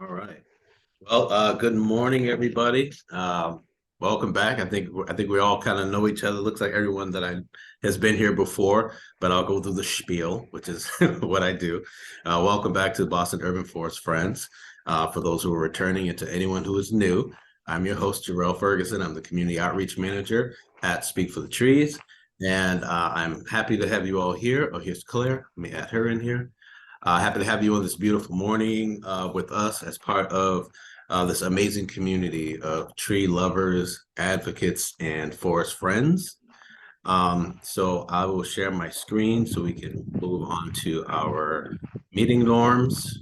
All right. Well, good morning, everybody. Welcome back. I think we all kind of know each other. Looks like everyone that I has been here before, but I'll go through the spiel, which is what I do. Welcome back to Boston Urban Forest Friends. For those who are returning and to anyone who is new, I'm your host, Jarrell Ferguson. I'm the Community Outreach Manager at Speak for the Trees. And I'm happy to have you all here. Oh, here's Claire. Let me add her in here. Happy to have you on this beautiful morning with us as part of this amazing community of tree lovers, advocates, and forest friends. So I will share my screen so we can move on to our meeting norms.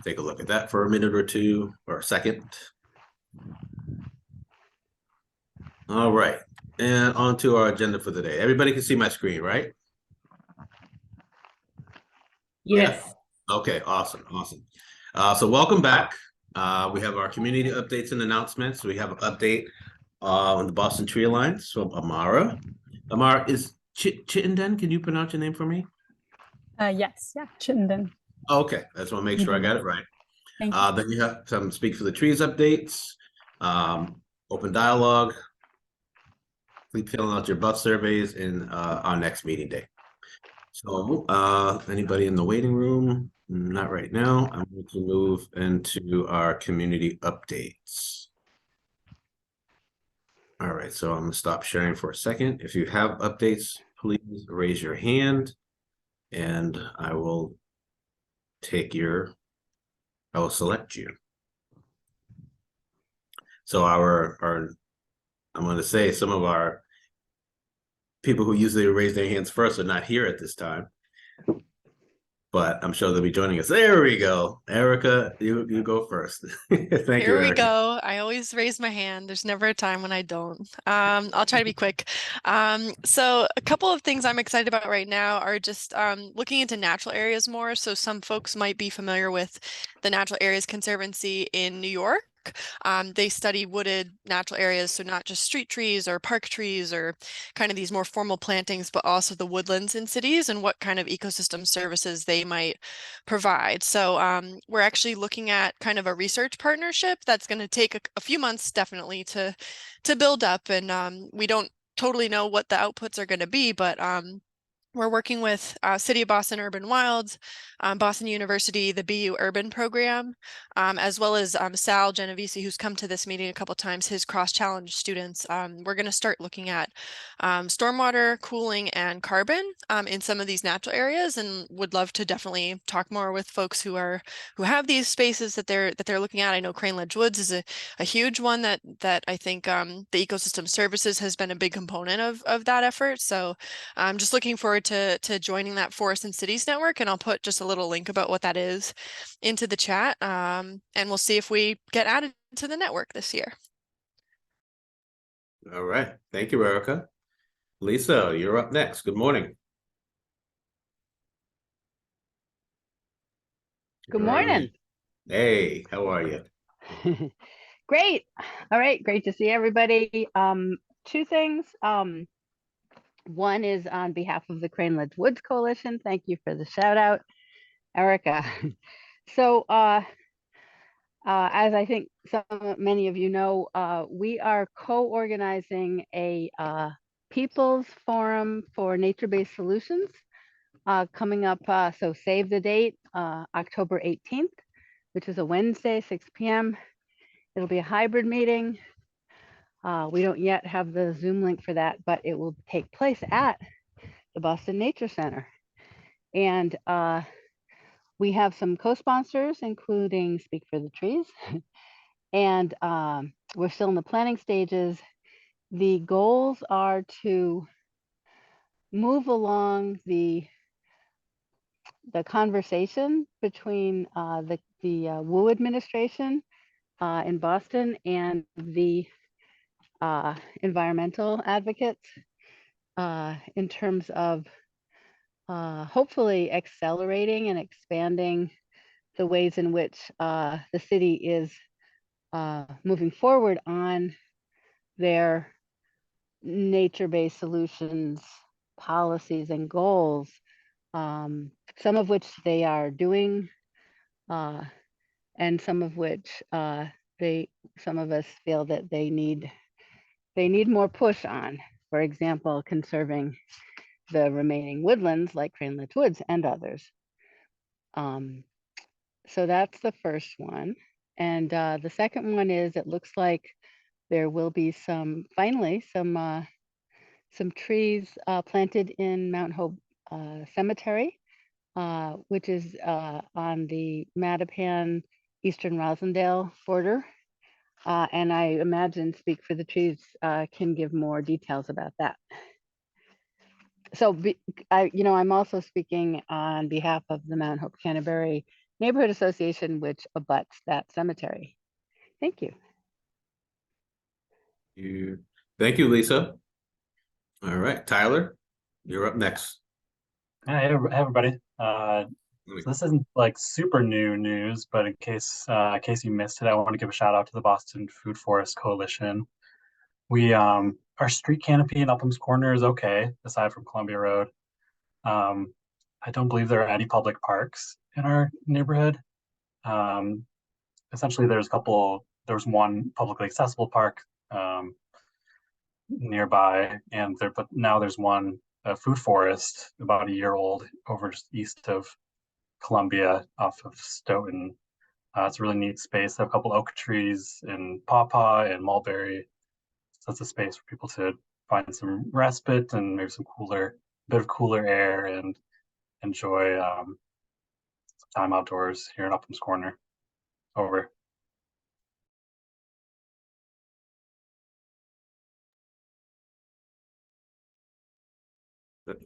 Take a look at that for a minute or two or a second. All right. And on to our agenda for the day. Everybody can see my screen, right? Yeah. Yes. Okay, awesome. So welcome back. We have our community updates and announcements. We have an update on the Boston Tree Alliance from Amara. Amara, is Chittenden? Can you pronounce your name for me? Yes, yeah, Chittenden. Okay, I just want to make sure I got it right. Thank you. Then you have some Speak for the Trees updates, open dialogue, keep filling out your bus surveys in our next meeting day. So anybody in the waiting room? Not right now. I'm going to move into our community updates. All right, so I'm gonna stop sharing for a second. If you have updates, please raise your hand and I will I will select you. So I'm gonna say some of our people who usually raise their hands first are not here at this time, but I'm sure they'll be joining us. There we go. Erica, you go first. Thank you, Here we Erica. go. I always raise my hand. There's never a time when I don't. I'll try to be quick. So a couple of things I'm excited about right now are just looking into natural areas more. So some folks might be familiar with the Natural Areas Conservancy in New York. They study wooded natural areas, so not just street trees or park trees or kind of these more formal plantings, but also the woodlands in cities and what kind of ecosystem services they might provide. So we're actually looking at kind of a research partnership that's going to take a few months definitely to build up, and we don't totally know what the outputs are going to be, but we're working with City of Boston Urban Wilds, Boston University, the BU Urban Program, as well as Sal Genovese, who's come to this meeting a couple times, his cross-challenge students. We're going to start looking at stormwater, cooling, and carbon in some of these natural areas, and would love to definitely talk more with folks who have these spaces that they're looking at. I know Crane Ledge Woods is a huge one that I think the ecosystem services has been a big component of that effort. So I'm just looking forward to joining that Forest and Cities network, and I'll put just a little link about what that is into the chat. And we'll see if we get added to the network this year. All right. Thank you, Erica. Lisa, you're up next. Good morning. Good morning. Hey, how are you? Great. All right, great to see everybody. Two things. One is on behalf of the Crane Ledge Woods Coalition. Thank you for the shout out, Erica. So as I think many of you know, we are co-organizing a People's Forum for Nature-Based Solutions coming up. So save the date, October 18th, which is a Wednesday, 6 p.m. It'll be a hybrid meeting. We don't yet have the Zoom link for that, but it will take place at the Boston Nature Center. And we have some co-sponsors, including Speak for the Trees. And we're still in the planning stages. The goals are to move along the conversation between the WU administration in Boston and the environmental advocates in terms of hopefully accelerating and expanding the ways in which the city is moving forward on their nature-based solutions policies and goals, some of which they are doing, and some of which some of us feel that they need more push on. For example, conserving the remaining woodlands like Craneledge Woods and others. So that's the first one. And the second one is, it looks like there will be finally some trees planted in Mount Hope Cemetery, which is on the Mattapan Eastern Rosendale border. And I imagine Speak for the Trees can give more details about that. So I'm also speaking on behalf of the Mount Hope Canterbury Neighborhood Association, which abuts that cemetery. Thank you. Thank you, Lisa. All right, Tyler, you're up next. Hey, everybody. So this isn't like super new news, but in case you missed it, I want to give a shout out to the Boston Food Forest Coalition. We our street canopy in Upham's Corner is okay, aside from Columbia Road. I don't believe there are any public parks in our neighborhood. Essentially, there was one publicly accessible park nearby, but now there's one food forest about a year old over just east of Columbia off of Stoughton. It's a really neat space. They have a couple oak trees in Pawpaw and Mulberry. So it's a space for people to find some respite and maybe some bit of cooler air and enjoy some time outdoors here in Upham's Corner. Over.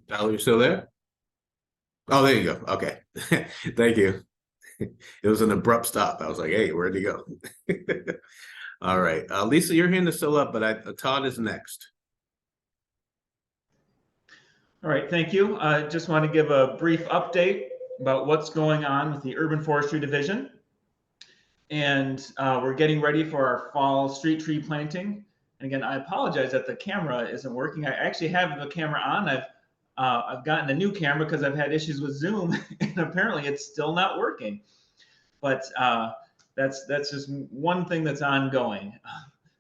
Tyler, you still there? Oh, there you go. Okay. Thank you. It was an abrupt stop. I was like, hey, where'd he go? All right. Lisa, your hand is still up, but Todd is next. All right, thank you. I just want to give a brief update about what's going on with the Urban Forestry Division. And we're getting ready for our fall street tree planting. And again, I apologize that the camera isn't working. I actually have the camera on. I've gotten a new camera because I've had issues with Zoom, and apparently it's still not working. But that's just one thing that's ongoing.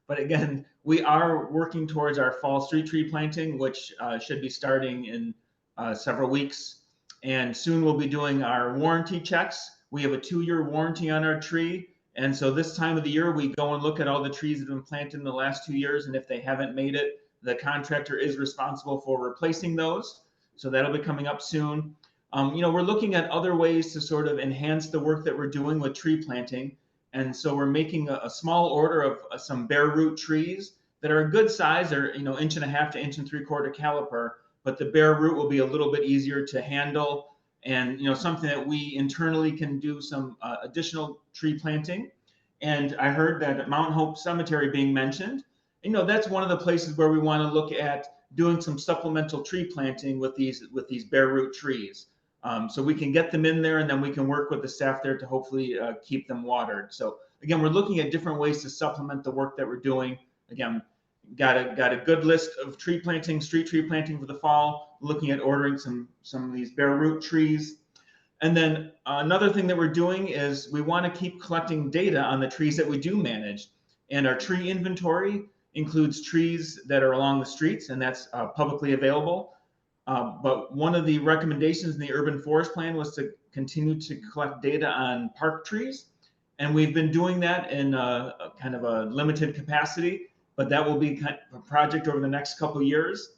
But again, we are working towards our fall street tree planting, which should be starting in several weeks. And soon we'll be doing our warranty checks. We have a 2-year warranty on our tree. And so this time of the year, we go and look at all the trees that have been planted in the last 2 years. And if they haven't made it, the contractor is responsible for replacing those. So that'll be coming up soon. We're looking at other ways to sort of enhance the work that we're doing with tree planting. And so we're making a small order of some bare root trees that are a good size. They're 1.5 to 1.75 inch caliper, but the bare root will be a little bit easier to handle. And something that we internally can do some additional tree planting. And I heard that at Mount Hope Cemetery being mentioned. That's one of the places where we want to look at doing some supplemental tree planting with these bare root trees. So we can get them in there, and then we can work with the staff there to hopefully keep them watered. So again, we're looking at different ways to supplement the work that we're doing. Again, got a good list of tree planting, street tree planting for the fall, looking at ordering some of these bare root trees. And then another thing that we're doing is we want to keep collecting data on the trees that we do manage. And our tree inventory includes trees that are along the streets, and that's publicly available. But one of the recommendations in the urban forest plan was to continue to collect data on park trees. And we've been doing that in a kind of a limited capacity, but that will be a project over the next couple of years.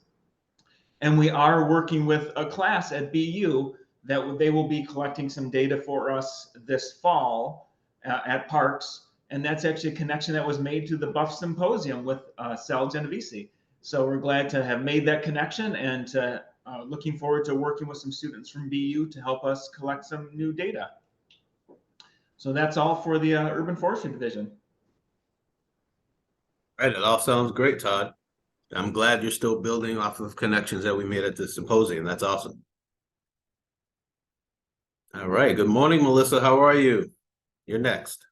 And we are working with a class at BU that they will be collecting some data for us this fall at parks. And that's actually a connection that was made to the Buff Symposium with Sal Genovese. So we're glad to have made that connection, and looking forward to working with some students from BU to help us collect some new data. So that's all for the Urban Forestry Division. All right, it all sounds great, Todd. I'm glad you're still building off of connections that we made at the symposium. That's awesome. All right, good morning, Melissa. How are you? You're next.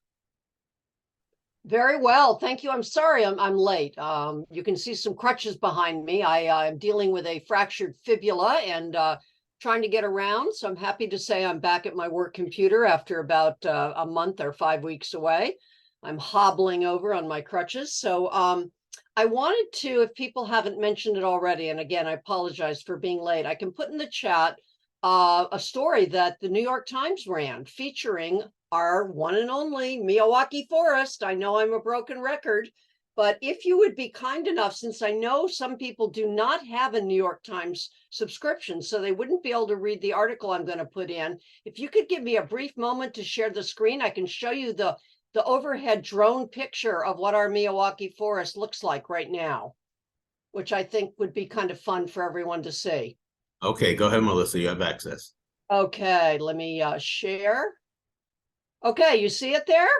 Very well, thank you. I'm sorry I'm late. You can see some crutches behind me. I'm dealing with a fractured fibula and trying to get around. So I'm happy to say I'm back at my work computer after about a month or 5 weeks away. I'm hobbling over on my crutches. So I wanted to, if people haven't mentioned it already, and again, I apologize for being late, I can put in the chat a story that the New York Times ran featuring our one and only Miyawaki Forest. I know I'm a broken record, but if you would be kind enough, since I know some people do not have a New York Times subscription, so they wouldn't be able to read the article I'm going to put in, if you could give me a brief moment to share the screen, I can show you the overhead drone picture of what our Miyawaki Forest looks like right now, which I think would be kind of fun for everyone to see. Okay, go ahead, Melissa. You have access. Okay, let me share. Okay, you see it there?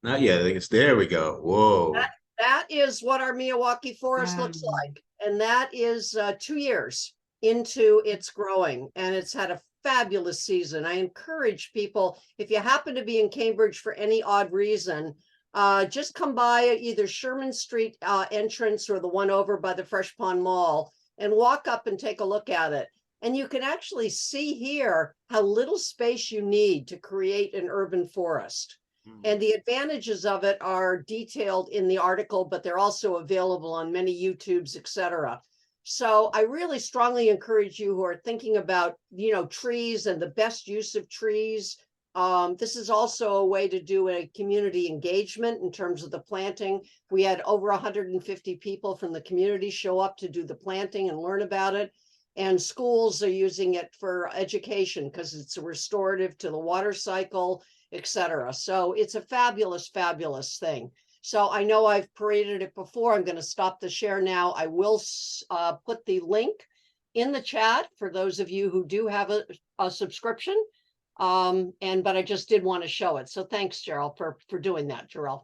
Not yet. I think it's there. We go. Whoa. That is what our Miyawaki Forest looks Wow. like. And that is 2 years into its growing. And it's had a fabulous season. I encourage people, if you happen to be in Cambridge for any odd reason, just come by either Sherman Street entrance or the one over by the Fresh Pond Mall and walk up and take a look at it. And you can actually see here how little space you need to create an urban forest. And the advantages of it are detailed in the article, but they're also available on many YouTubes, etc. So I really strongly encourage you who are thinking about, trees and the best use of trees. This is also a way to do a community engagement in terms of the planting. We had over 150 people from the community show up to do the planting and learn about it. And schools are using it for education because it's a restorative to the water cycle, etc. So it's a fabulous, fabulous thing. So I know I've paraded it before. I'm going to stop the share now. I will put the link in the chat for those of you who do have a subscription. But I just did want to show it. So thanks, Gerald, for doing that, Gerald.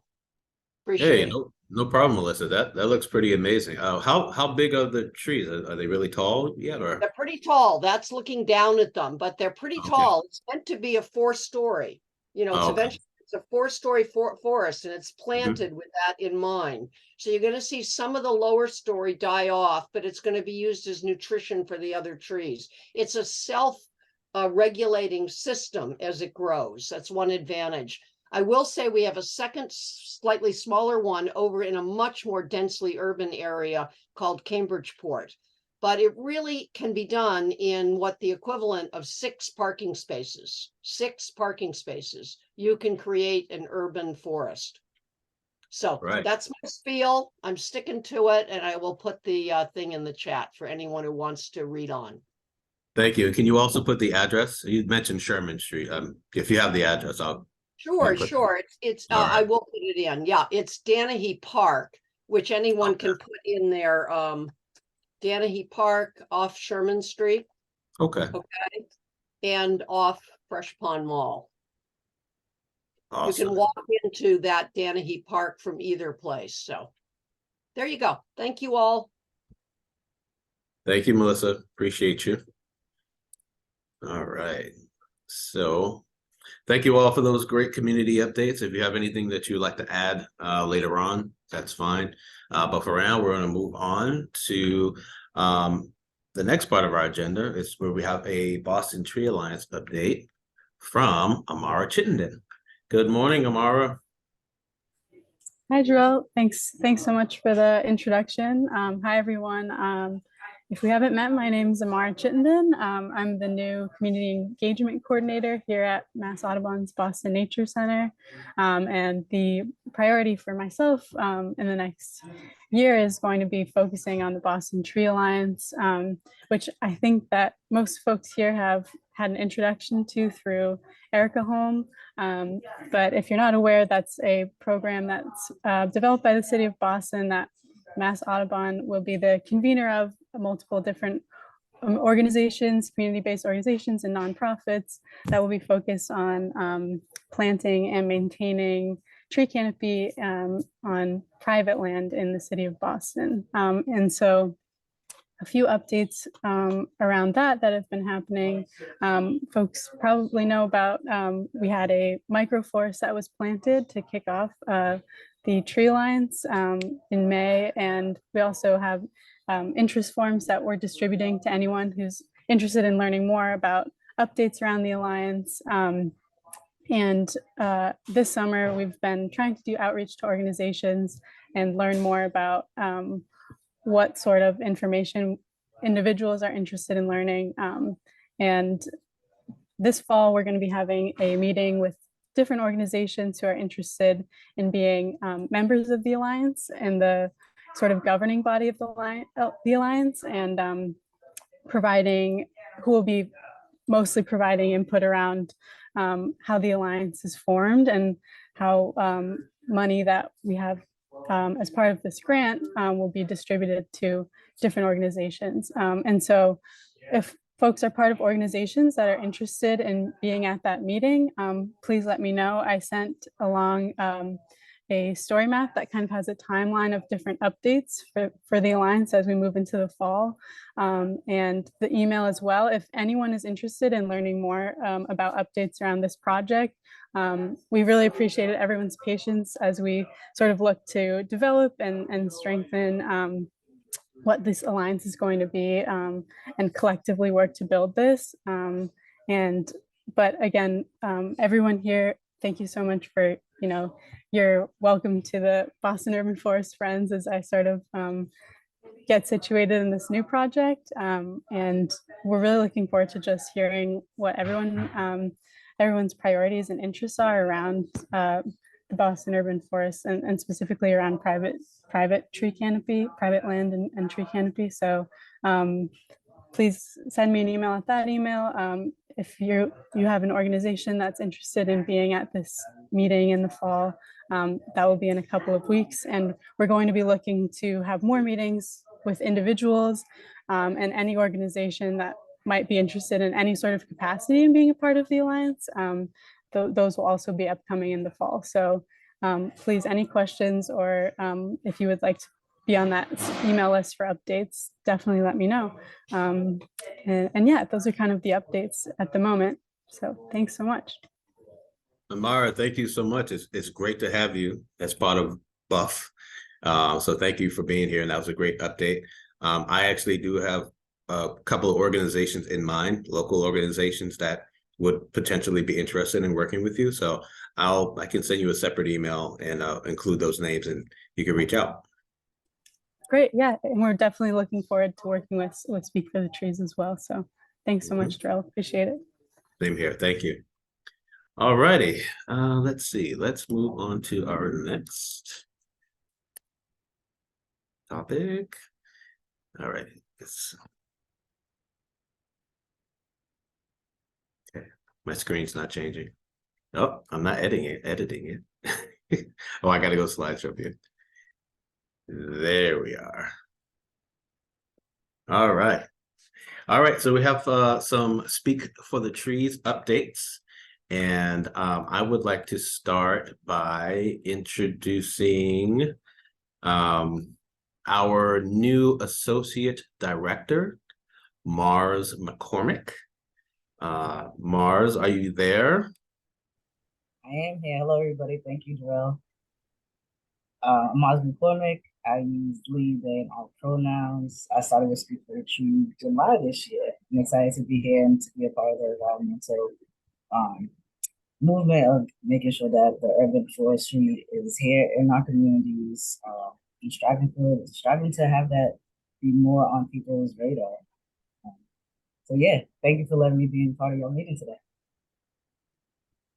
Appreciate Hey, it. no problem, Melissa. That looks pretty amazing. How big are the trees? Are they really tall yet, or? They're pretty tall. That's looking down at them, but they're pretty Okay. tall. It's meant to be a 4-story. It's Okay. eventually it's a 4-story forest, and it's planted with that in mind. So you're going to see some of the lower story die off, but it's going to be used as nutrition for the other trees. It's a self-regulating system as it grows. That's one advantage. I will say we have a second, slightly smaller one over in a much more densely urban area called Cambridgeport. But it really can be done in what the equivalent of 6 parking spaces. 6 parking spaces. You can create an urban forest. So Right. that's my spiel. I'm sticking to it, and I will put the thing in the chat for anyone who wants to read on. Thank you. Can you also put the address? You mentioned Sherman Street. If you have the address, I'll. Sure. It's All right. I will put it in. Yeah, it's Danahy Park, which anyone can put in there. Danahy Park off Sherman Street. Okay. Okay. And off Fresh Pond Mall. Awesome. You can walk into that Danahy Park from either place. So there you go. Thank you all. Thank you, Melissa. Appreciate you. All right. So thank you all for those great community updates. If you have anything that you'd like to add later on, that's fine. But for now, we're going to move on to the next part of our agenda. Is where we have a Boston Tree Alliance update from Amara Chittenden. Good morning, Amara. Hi, Jerome. Thanks so much for the introduction. Hi, everyone. If we haven't met, my name is Amara Chittenden. I'm the new Community Engagement Coordinator here at Mass Audubon's Boston Nature Center. And the priority for myself in the next year is going to be focusing on the Boston Tree Alliance, which I think that most folks here have had an introduction to through Erica Holm. But if you're not aware, that's a program that's developed by the City of Boston that Mass Audubon will be the convener of multiple different organizations, community-based organizations and nonprofits that will be focused on planting and maintaining tree canopy on private land in the City of Boston. And so a few updates around that have been happening. Folks probably know about, we had a microforest that was planted to kick off the tree alliance in May. And we also have interest forms that we're distributing to anyone who's interested in learning more about updates around the alliance. And this summer, we've been trying to do outreach to organizations and learn more about what sort of information individuals are interested in learning. And this fall, we're going to be having a meeting with different organizations who are interested in being members of the Alliance and the sort of governing body of the Alliance, and who will be mostly providing input around how the Alliance is formed and how money that we have as part of this grant will be distributed to different organizations. And so if folks are part of organizations that are interested in being at that meeting, please let me know. I sent along a story map that kind of has a timeline of different updates for the Alliance as we move into the fall, and the email as well. If anyone is interested in learning more about updates around this project, we really appreciated everyone's patience as we sort of look to develop and strengthen what this Alliance is going to be, and collectively work to build this. But again, everyone here, thank you so much for, you're welcome to the Boston Urban Forest Friends as I sort of get situated in this new project. And we're really looking forward to just hearing what everyone's priorities and interests are around the Boston Urban Forest, and specifically around private tree canopy, private land and tree canopy. So please send me an email at that email. If you have an organization that's interested in being at this meeting in the fall, that will be in a couple of weeks. And we're going to be looking to have more meetings with individuals and any organization that might be interested in any sort of capacity in being a part of the Alliance. Those will also be upcoming in the fall. So please, any questions, or if you would like to be on that email list for updates, definitely let me know. And yeah, those are kind of the updates at the moment. So thanks so much. Amara, thank you so much. It's great to have you as part of Buff. So thank you for being here. And that was a great update. I actually do have a couple of organizations in mind, local organizations that would potentially be interested in working with you. So I can send you a separate email and include those names, and you can reach out. Great, yeah, and we're definitely looking forward to working with Speak for the Trees as well. So thanks so much, Darrell. Appreciate it. Same here. Thank you. All righty. Let's see. Let's move on to our next topic. All right. Okay. My screen's not changing. Oh, I'm not editing it. Oh, I got to go slideshow view. There we are. All right. So we have some Speak for the Trees updates. And I would like to start by introducing our new Associate Director, Mars McCormick. Mars, are you there? I am here. Hello, everybody. Thank you, Darrell. I'm Mars McCormick. I use lead and all pronouns. I started with Speak for the Trees July this year. I'm excited to be here and to be a part of the environmental movement of making sure that the urban forestry is here in our communities, and striving to have that be more on people's radar. So yeah, thank you for letting me be a part of your meeting today.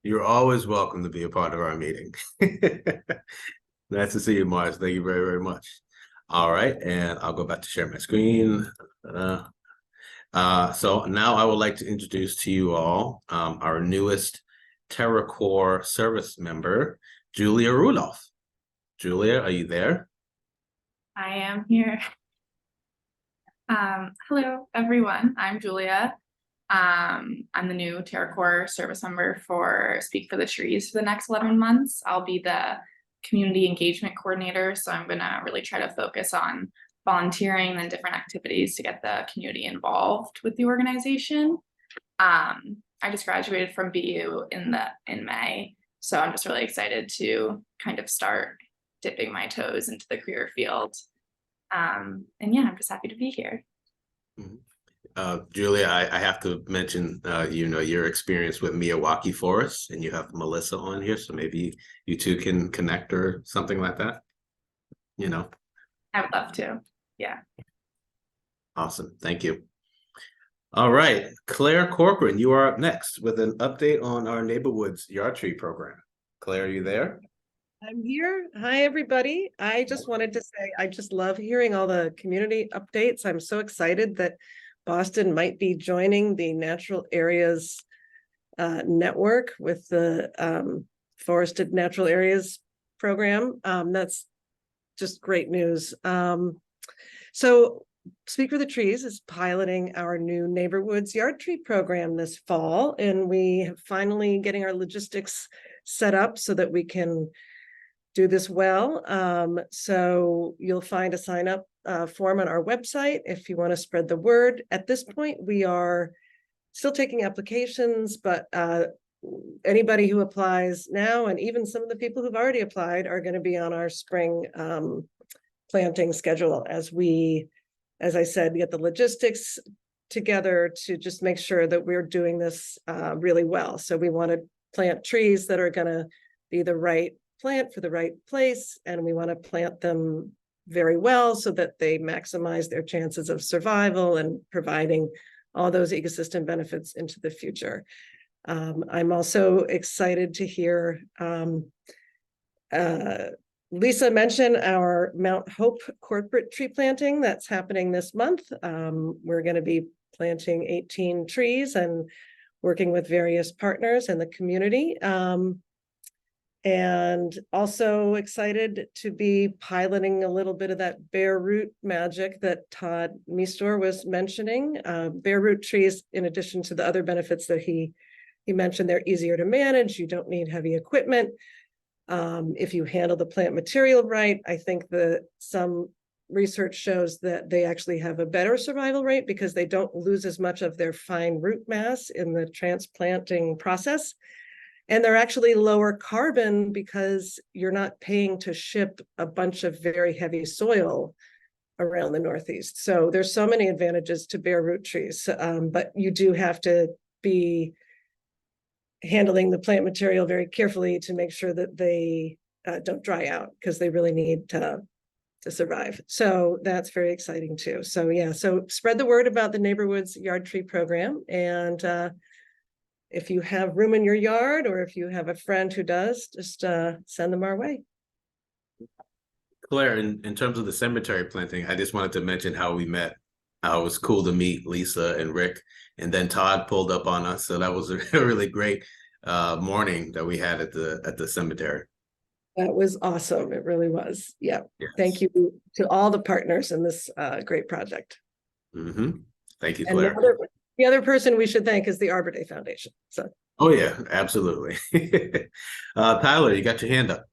You're always welcome to be a part of our meeting. Nice to see you, Mars. Thank you very, very much. All right, and I'll go back to share my screen. So now I would like to introduce to you all our newest TerraCore service member, Julia Rudolph. Julia, are you there? I am here. Hello, everyone. I'm Julia. I'm the new TerraCore service member for Speak for the Trees for the next 11 months. I'll be the community engagement coordinator, so I'm going to really try to focus on volunteering and different activities to get the community involved with the organization. I just graduated from BU in May, so I'm just really excited to kind of start dipping my toes into the career field. And yeah, I'm just happy to be here. Julia, I have to mention, your experience with Miyawaki Forest, and you have Melissa on here, so maybe you two can connect or something like that. I would love to. Yeah. Awesome. Thank you. All right, Claire Corcoran, you are up next with an update on our Neighborwoods Yard Tree program. Claire, are you there? I'm here. Hi, everybody. I just wanted to say, I just love hearing all the community updates. I'm so excited that Boston might be joining the Natural Areas network with the Forested Natural Areas program. That's just great news. So Speak for the Trees is piloting our new Neighborwoods Yard Tree program this fall, and we have finally getting our logistics set up so that we can do this well. So you'll find a sign up form on our website if you want to spread the word. At this point, we are still taking applications, but anybody who applies now, and even some of the people who've already applied, are going to be on our spring planting schedule as I said, get the logistics together to just make sure that we're doing this really well. So we want to plant trees that are going to be the right plant for the right place, and we want to plant them very well so that they maximize their chances of survival and providing all those ecosystem benefits into the future. I'm also excited to hear Lisa mentioned our Mount Hope corporate tree planting that's happening this month. We're going to be planting 18 trees and working with various partners in the community. And also excited to be piloting a little bit of that bare root magic that Todd Meastor was mentioning. Bare root trees, in addition to the other benefits that he mentioned, they're easier to manage. You don't need heavy equipment. If you handle the plant material right, I think some research shows that they actually have a better survival rate because they don't lose as much of their fine root mass in the transplanting process. And they're actually lower carbon because you're not paying to ship a bunch of very heavy soil around the Northeast. So there's so many advantages to bare root trees, but you do have to be handling the plant material very carefully to make sure that they don't dry out, because they really need to survive. So that's very exciting too. So yeah, so spread the word about the Neighborwoods Yard Tree program. And if you have room in your yard, or if you have a friend who does, just send them our way. Claire, in terms of the cemetery planting, I just wanted to mention how we met. How it was cool to meet Lisa and Rick, and then Todd pulled up on us. So that was a really great morning that we had at the cemetery. That was awesome. It really was. Yeah. Yes. Thank you to all the partners in this great project. Thank you, And Claire. the other person we should thank is the Arbor Day Foundation. So. Oh yeah, absolutely. Tyler, you got your hand up.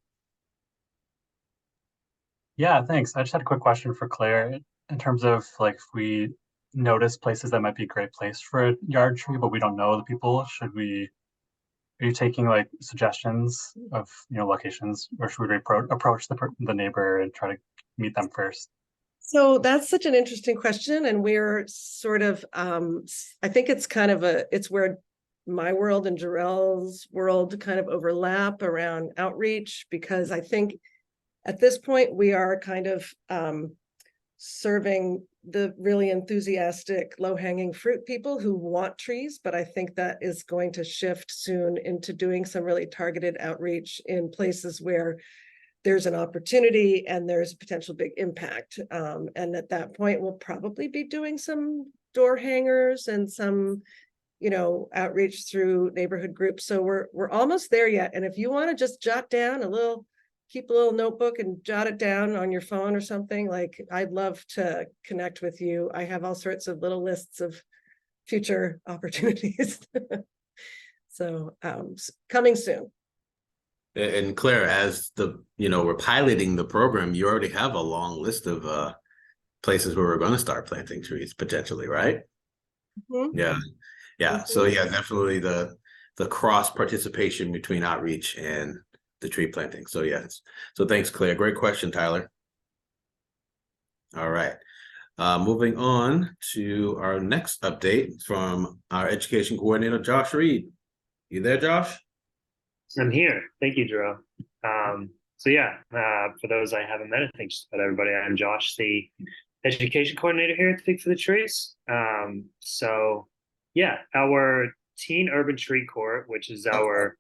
Yeah, thanks. I just had a quick question for Claire. In terms of like, if we notice places that might be a great place for a yard tree, but we don't know the people, are you taking like suggestions of, locations, or should we approach the neighbor and try to meet them first? So that's such an interesting question. And we're sort of, I think it's kind of it's where my world and Jarrell's world kind of overlap around outreach, because I think at this point we are kind of, serving the really enthusiastic low-hanging fruit people who want trees, but I think that is going to shift soon into doing some really targeted outreach in places where there's an opportunity and there's potential big impact. And at that point, we'll probably be doing some door hangers and some, outreach through neighborhood groups. So we're almost there yet. And if you want to just jot down keep a little notebook and jot it down on your phone or something, like, I'd love to connect with you. I have all sorts of little lists of future opportunities. So coming soon. And Claire, as we're piloting the program, you already have a long list of places where we're going to start planting trees potentially, right? Mhm. Yeah. So yeah, definitely the cross participation between outreach and the tree planting. So yes. So thanks, Claire. Great question, Tyler. All right. Moving on to our next update from our education coordinator, Josh Reed. You there, Josh? I'm here. Thank you, Drew. So yeah, for those I haven't met, thanks to everybody. I'm Josh, the education coordinator here at Think for the Trees. So yeah, our Teen Urban Tree Corps, which is our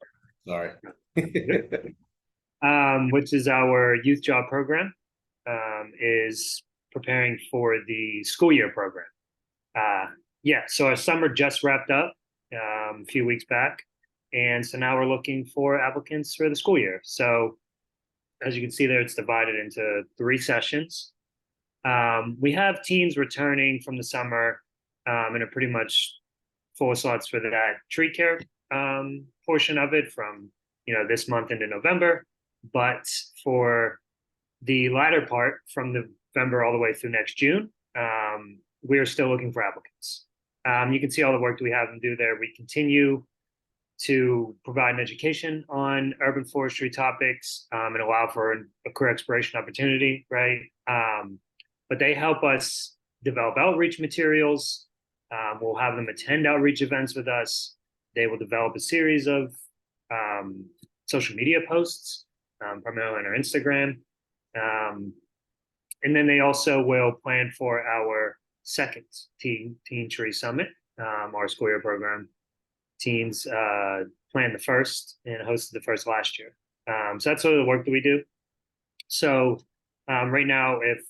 Sorry. which is our youth job program, is preparing for the school year program. Yeah, so our summer just wrapped up a few weeks back. And so now we're looking for applicants for the school year. So as you can see there, it's divided into 3 sessions. We have teens returning from the summer and are pretty much full slots for that tree care portion of it from, this month into November. But for the latter part from November all the way through next June, we are still looking for applicants. You can see all the work that we have them do there. We continue to provide an education on urban forestry topics and allow for a career exploration opportunity, right? But they help us develop outreach materials. We'll have them attend outreach events with us. They will develop a series of social media posts, primarily on our Instagram. And then they also will plan for our second Teen Tree Summit, our school year program. Teens planned the first and hosted the first last year. So that's sort of the work that we do. So right now, if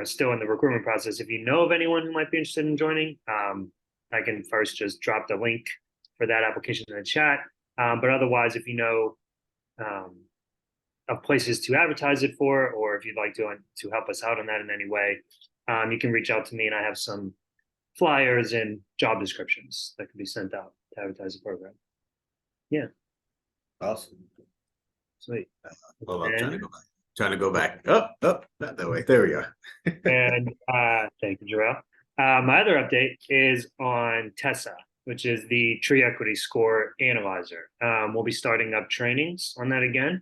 still in the recruitment process, if you know of anyone who might be interested in joining, I can first just drop the link for that application in the chat. But otherwise, if you know of places to advertise it for, or if you'd like to help us out on that in any way, you can reach out to me, and I have some flyers and job descriptions that can be sent out to advertise the program. Yeah. Awesome. Sweet. Hold on, trying to go back. Oh, not that way. There we go. And thank you, Jarrell. My other update is on TESSA, which is the Tree Equity Score Analyzer. We'll be starting up trainings on that again.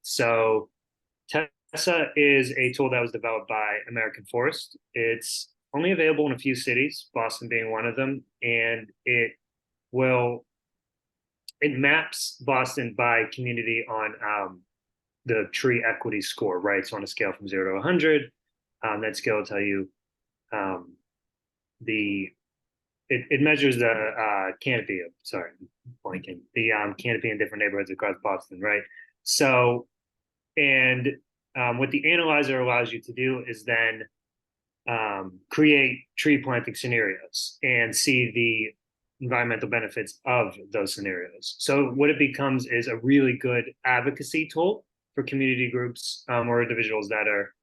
So TESSA is a tool that was developed by American Forest. It's only available in a few cities, Boston being one of them, and it maps Boston by community on the tree equity score, right? So on a scale from 0 to 100, that scale will tell you it measures the canopy of, sorry, blanking, the canopy in different neighborhoods across Boston, right? So, and what the analyzer allows you to do is then create tree planting scenarios and see the environmental benefits of those scenarios. So what it becomes is a really good advocacy tool for community groups or individuals that are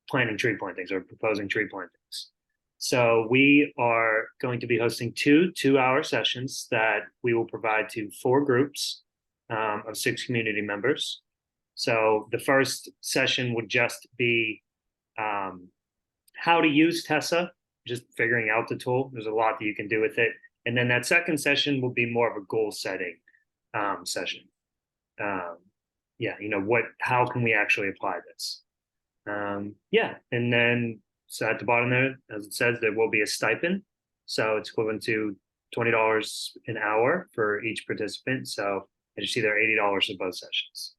planning tree plantings or proposing tree plantings. So we are going to be hosting 2 2-hour sessions that we will provide to 4 groups of 6 community members. So the first session would just be how to use TESSA, just figuring out the tool. There's a lot that you can do with it. And then that second session will be more of a goal setting session. Yeah, how can we actually apply this? Yeah, and then so at the bottom there, as it says, there will be a stipend. So it's equivalent to $20 an hour for each participant. So as you see there, $80 for both sessions.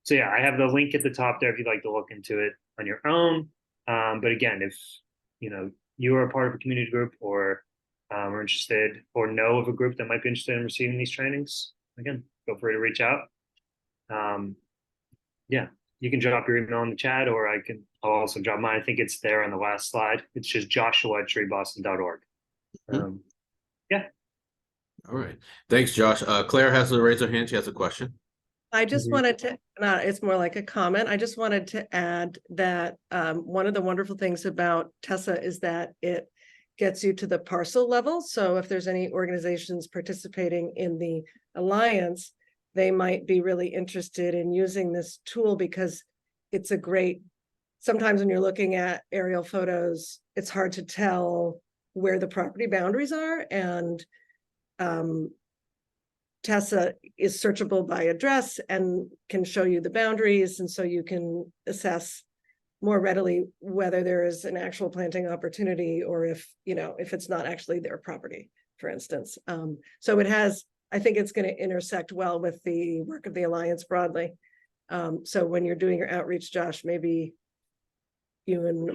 So yeah, I have the link at the top there if you'd like to look into it on your own. But again, if you are a part of a community group or are interested or know of a group that might be interested in receiving these trainings, again, feel free to reach out. Yeah, you can drop your email in the chat, or I'll also drop mine. I think it's there on the last slide. It's just joshua@treeboston.org. Yeah. All right. Thanks, Josh. Claire has to raise her hand. She has a question. I just wanted to, it's more like a comment. I just wanted to add that one of the wonderful things about TESSA is that it gets you to the parcel level. So if there's any organizations participating in the alliance, they might be really interested in using this tool because it's a great, sometimes when you're looking at aerial photos, it's hard to tell where the property boundaries are, and Tessa is searchable by address and can show you the boundaries, and so you can assess more readily whether there is an actual planting opportunity, or if, you know, if it's not actually their property, for instance. So it has, I think it's going to intersect well with the work of the Alliance broadly. So when you're doing your outreach, Josh, maybe you and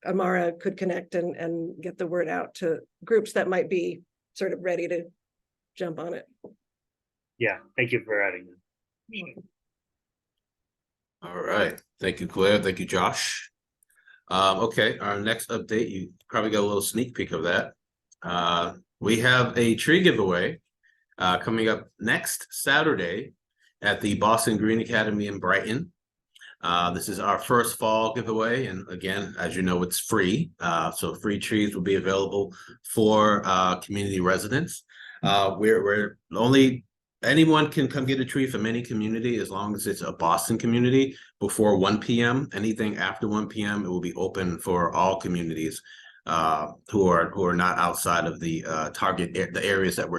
Amara could connect and get the word out to groups that might be sort of ready to jump on it. Yeah, thank you for adding that. All right. Thank you, Claire. Thank you, Josh. Okay, our next update, you probably got a little sneak peek of that. We have a tree giveaway coming up next Saturday at the Boston Green Academy in Brighton. This is our first fall giveaway, and again, as you know, it's free. So free trees will be available for community residents. We're only, anyone can come get a tree from any community as long as it's a Boston community before 1 p.m. Anything after 1 p.m. it will be open for all communities who are not outside of the the areas that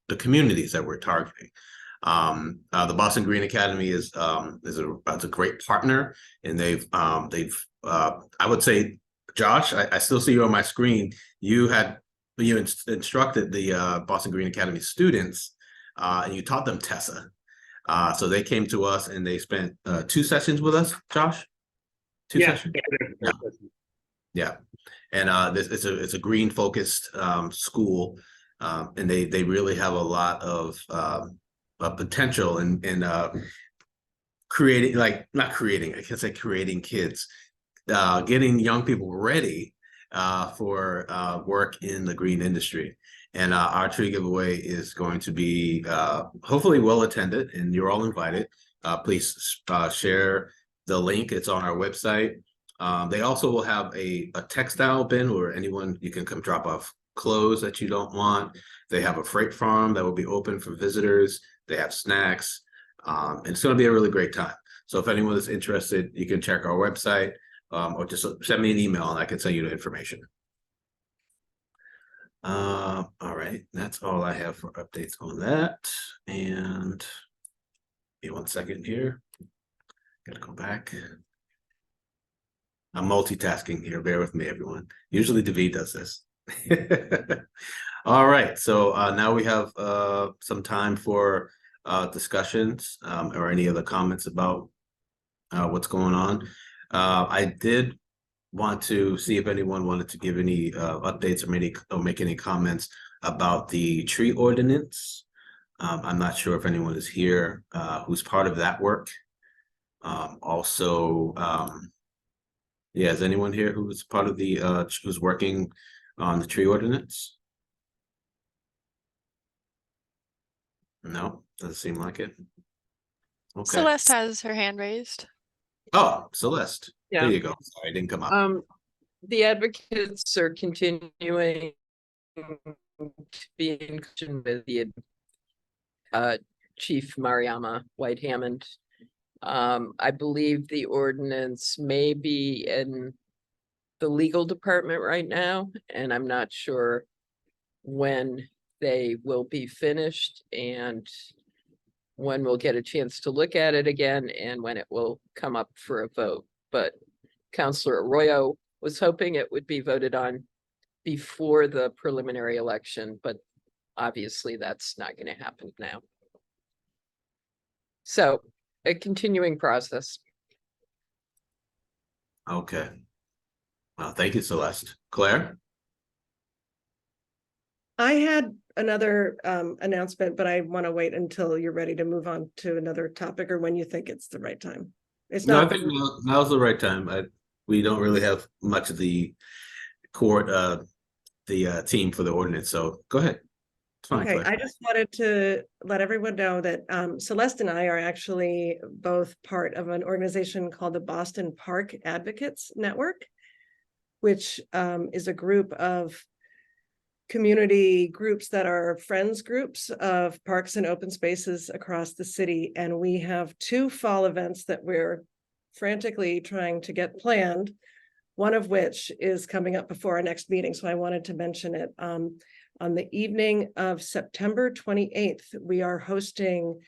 the communities that we're targeting. The Boston Green Academy is a great partner, and they've I would say, Josh, I still see you on my screen. You instructed the Boston Green Academy students, and you taught them Tessa. So they came to us and they spent 2 sessions with us, Josh. 2 sessions. Yeah. And it's a green focused school, and they really have a lot of potential in creating, like, not creating, I can say creating kids, getting young people ready for work in the green industry. And our tree giveaway is going to be hopefully well attended, and you're all invited. Please share the link. It's on our website. They also will have a textile bin where you can come drop off clothes that you don't want. They have a freight farm that will be open for visitors. They have snacks. And it's going to be a really great time. So if anyone is interested, you can check our website, or just send me an email and I can send you the information. All right, that's all I have for updates on that. And give me 1 second here. Gotta go back. I'm multitasking here. Bear with me, everyone. Usually David does this. All right, so now we have some time for discussions or any other comments about what's going on. I did want to see if anyone wanted to give any updates or make any comments about the tree ordinance. I'm not sure if anyone is here who's part of that work. Yeah, is anyone here who's part of the who's working on the tree ordinance? No, doesn't seem like it. Okay. Celeste has her hand raised. Oh, Celeste. Yeah. There you go. Sorry, I didn't come up. The advocates are continuing to be in connection with the Chief Mariama White Hammond. I believe the ordinance may be in the legal department right now, and I'm not sure when they will be finished and when we'll get a chance to look at it again and when it will come up for a vote. But Councillor Arroyo was hoping it would be voted on before the preliminary election, but obviously that's not going to happen now. So a continuing process. Okay. Thank you, Celeste. Claire? I had another announcement, but I want to wait until you're ready to move on to another topic, or when you think it's the right time. It's No, not. I think now's the right time. We don't really have much of the court, the team for the ordinance, so go ahead. It's fine, Okay, Claire. I just wanted to let everyone know that Celeste and I are actually both part of an organization called the Boston Park Advocates Network, which is a group of community groups that are friends groups of parks and open spaces across the city. And we have 2 fall events that we're frantically trying to get planned, one of which is coming up before our next meeting, so I wanted to mention it. On the evening of September 28th, we are hosting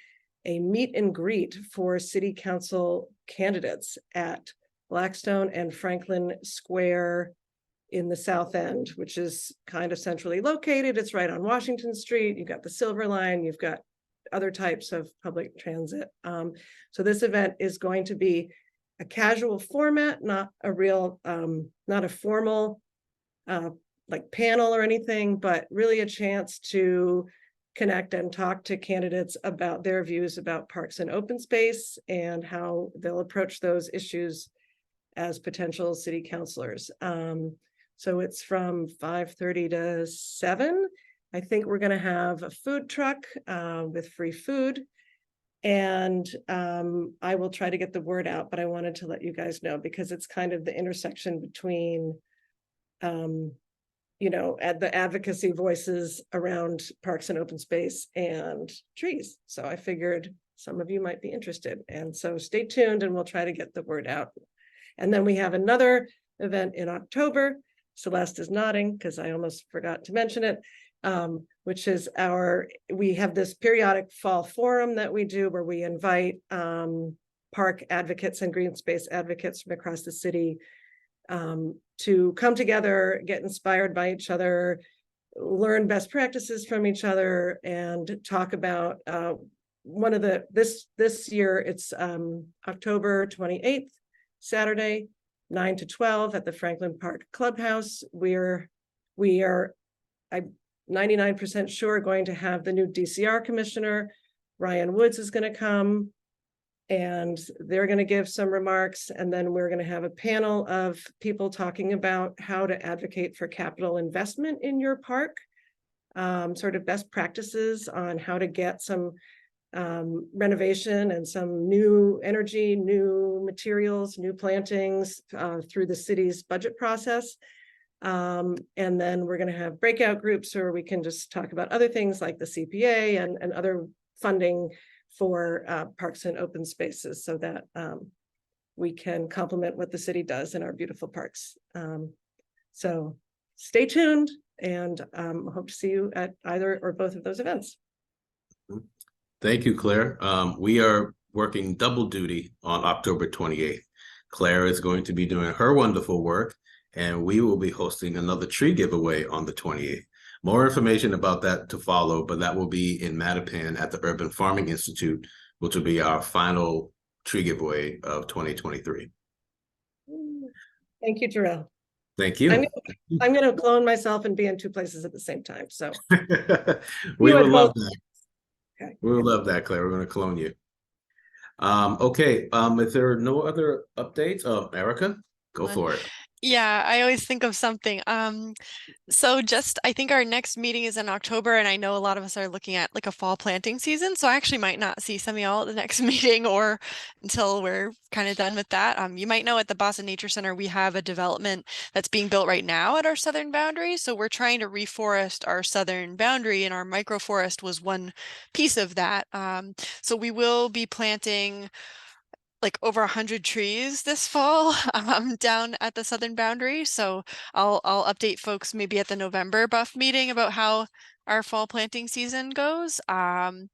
a meet and greet for city council candidates at Blackstone and Franklin Square in the South End, which is kind of centrally located. It's right on Washington Street. You've got the Silver Line, you've got other types of public transit. So this event is going to be a casual format, not a real, not a formal like panel or anything, but really a chance to connect and talk to candidates about their views about parks and open space and how they'll approach those issues as potential city councilors. So it's from 5:30 to 7. I think we're going to have a food truck with free food. And I will try to get the word out, but I wanted to let you guys know because it's kind of the intersection between, you know, at the advocacy voices around parks and open space and trees. So I figured some of you might be interested. And so stay tuned and we'll try to get the word out. And then we have another event in October. Celeste is nodding because I almost forgot to mention it. Which is we have this periodic fall forum that we do where we invite park advocates and green space advocates from across the city to come together, get inspired by each other, learn best practices from each other, and talk about this year it's October 28th, Saturday, 9 to 12 at the Franklin Park Clubhouse. We are 99% sure going to have the new DCR commissioner. Ryan Woods is going to come and they're going to give some remarks. And then we're going to have a panel of people talking about how to advocate for capital investment in your park, sort of best practices on how to get some renovation and some new energy, new materials, new plantings through the city's budget process. And then we're going to have breakout groups where we can just talk about other things like the CPA and other funding for parks and open spaces so that we can complement what the city does in our beautiful parks. So stay tuned and hope to see you at either or both of those events. Thank you, Claire. We are working double duty on October 28th. Claire is going to be doing her wonderful work, and we will be hosting another tree giveaway on the 28th. More information about that to follow, but that will be in Mattapan at the Urban Farming Institute, which will be our final tree giveaway of 2023. Thank you, Jarrell. Thank you. I'm going to clone myself and be in two places at the same time. So we would love that. Okay. We would love that, Claire. We're going to clone you. Okay. If there are no other updates, Erica, go for it. Yeah, I always think of something. So I think our next meeting is in October, and I know a lot of us are looking at like a fall planting season. So I actually might not see some of y'all at the next meeting or until we're kind of done with that. You might know at the Boston Nature Center, we have a development that's being built right now at our southern boundary. So we're trying to reforest our southern boundary, and our microforest was one piece of that. So we will be planting like over 100 trees this fall down at the southern boundary. So I'll update folks maybe at the November Buff meeting about how our fall planting season goes. And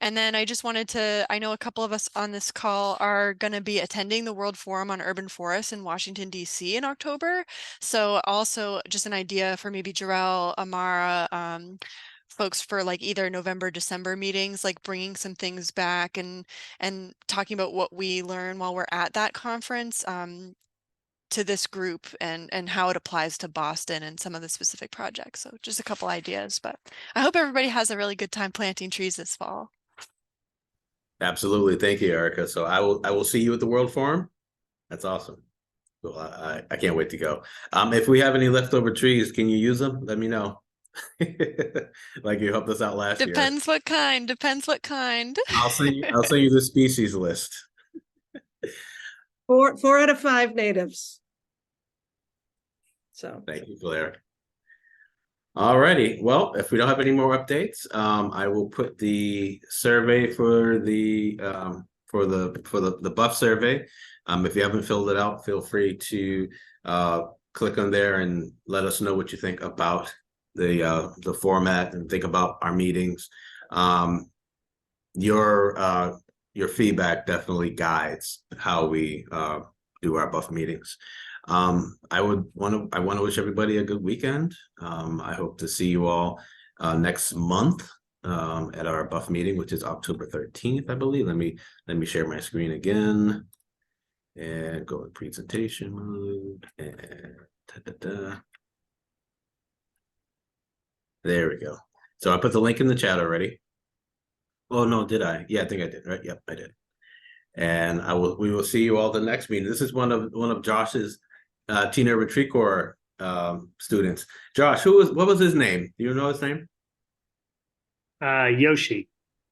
then I just wanted to, I know a couple of us on this call are going to be attending the World Forum on Urban Forests in Washington, D.C. in October. So also just an idea for maybe Jarrell, Amara, folks for like either November, December meetings, like bringing some things back and talking about what we learn while we're at that conference to this group and how it applies to Boston and some of the specific projects. So just a couple ideas, but I hope everybody has a really good time planting trees this fall. Absolutely. Thank you, Erica. So I will see you at the World Forum. That's awesome. Well, I can't wait to go. If we have any leftover trees, can you use them? Let me know. Like you helped us out last year. Depends what kind. I'll send you the species list. 4 out of 5 natives. So thank you, Claire. All righty. Well, if we don't have any more updates, I will put the survey for the Buff survey If you haven't filled it out, feel free to click on there and let us know what you think about the format and think about our meetings. Your feedback definitely guides how we do our Buff meetings. I want to wish everybody a good weekend. I hope to see you all next month at our Buff meeting, which is October 13th, I believe. Let me share my screen again and go in presentation mode and there we go. So I put the link in the chat already. Oh no, did I? Yeah, I think I did, right? Yep, I did. And we will see you all the next meeting. This is one of Josh's Teen Urban Tree Corps students. Josh, what was his name? Do you know his name? Yoshi.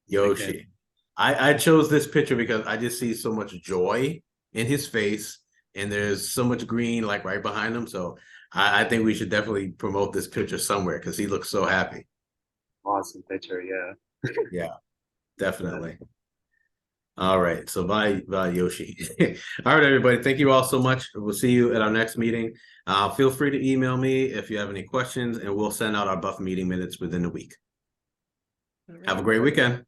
Yoshi. I chose this picture because I just see so much joy in his face, and there's so much green like right behind him. So I think we should definitely promote this picture somewhere because he looks so happy. Awesome picture, yeah. Yeah, definitely. All right, so bye Yoshi. All right, everybody, thank you all so much. We'll see you at our next meeting. Feel free to email me if you have any questions, and we'll send out our Buff meeting minutes within a week. Have a great weekend.